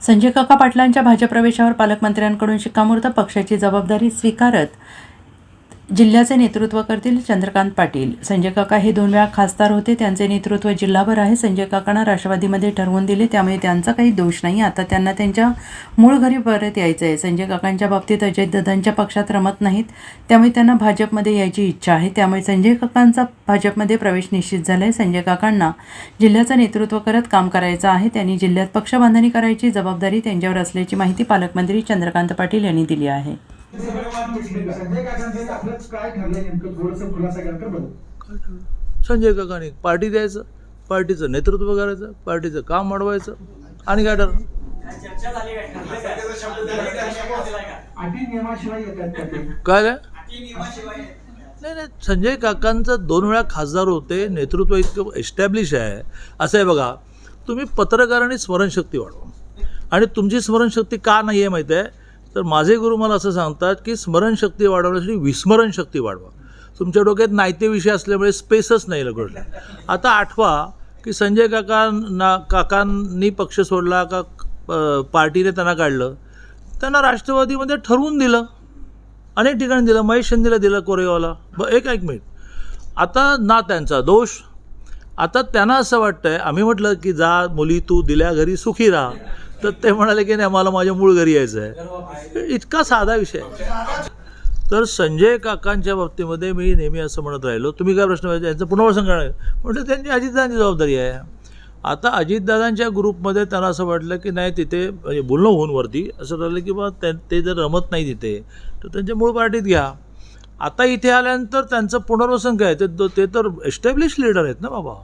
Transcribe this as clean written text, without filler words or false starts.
संजय काका पाटलांच्या भाजप प्रवेशावर पालकमंत्र्यांकडून शिक्कामोर्तब, पक्षाची जबाबदारी स्वीकारत जिल्ह्याचे नेतृत्व करतील चंद्रकांत पाटील. संजय काका हे 2 वेळा खासदार होते, त्यांचे नेतृत्व जिल्हाभर आहे. संजय काकांना राष्ट्रवादीमध्ये ठरवून दिले, त्यामुळे त्यांचा काही दोष नाही. आता त्यांना त्यांच्या मूळ घरी परत यायचं आहे. संजय काकांच्या बाबतीत अजितदादांच्या पक्षात रमत नाहीत, त्यामुळे त्यांना भाजपमध्ये यायची इच्छा आहे. त्यामुळे संजय काकांचा भाजपमध्ये प्रवेश निश्चित झाला आहे. संजय काकांना जिल्ह्याचं नेतृत्व करत काम करायचं आहे. त्यांनी जिल्ह्यात पक्षबांधणी करायची जबाबदारी त्यांच्यावर असल्याची माहिती पालकमंत्री चंद्रकांत पाटील यांनी दिली आहे. संजय काकांनी पार्टी द्यायचं, पार्टीचं नेतृत्व करायचं, पार्टीचं काम वाढवायचं आणि काय ठरलं. काय नाही, संजय काकांचं 2 वेळा खासदार होते, नेतृत्व इतकं एस्टॅब्लिश आहे. असं आहे बघा, तुम्ही पत्रकारांनी स्मरणशक्ती वाढवा. आणि तुमची स्मरणशक्ती का नाही आहे माहिती आहे, तर माझे गुरु मला असं सांगतात की स्मरणशक्ती वाढवण्यासाठी विस्मरणशक्ती वाढवा. तुमच्या डोक्यात नाहीते विषय असल्यामुळे स्पेसच नाही लगडला. आता आठवा की संजय काकांनी पक्ष सोडला का पार्टीने त्यांना काढलं, त्यांना राष्ट्रवादीमध्ये ठरवून दिलं, अनेक ठिकाणी दिलं, महेश शिंदेला दिलं, कोरेगावला. एक मिनिट, आता ना त्यांचा दोष. आता त्यांना असं वाटतंय, आम्ही म्हटलं की जा मुली तू दिल्या घरी सुखी राहा, तर ते म्हणाले की नाही मला माझ्या मूळ घरी यायचं आहे. इतका साधा विषय आहे. तर संजय काकांच्या बाबतीमध्ये मी नेहमी असं म्हणत राहिलो, तुम्ही काय प्रश्न विचारला यांचं पुनर्वसन करणार म्हटलं त्यांची अजितदादांची जबाबदारी आहे. आता अजितदादांच्या ग्रुपमध्ये त्यांना असं वाटलं की नाही तिथे म्हणजे बोलणं होऊन वरती असं राहिलं की बा ते जर रमत नाही तिथे तर त्यांच्या मूळ पार्टीत घ्या. आता इथे आल्यानंतर त्यांचं पुनर्वसन काय, ते तर एस्टॅब्लिश लीडर आहेत ना बाबा.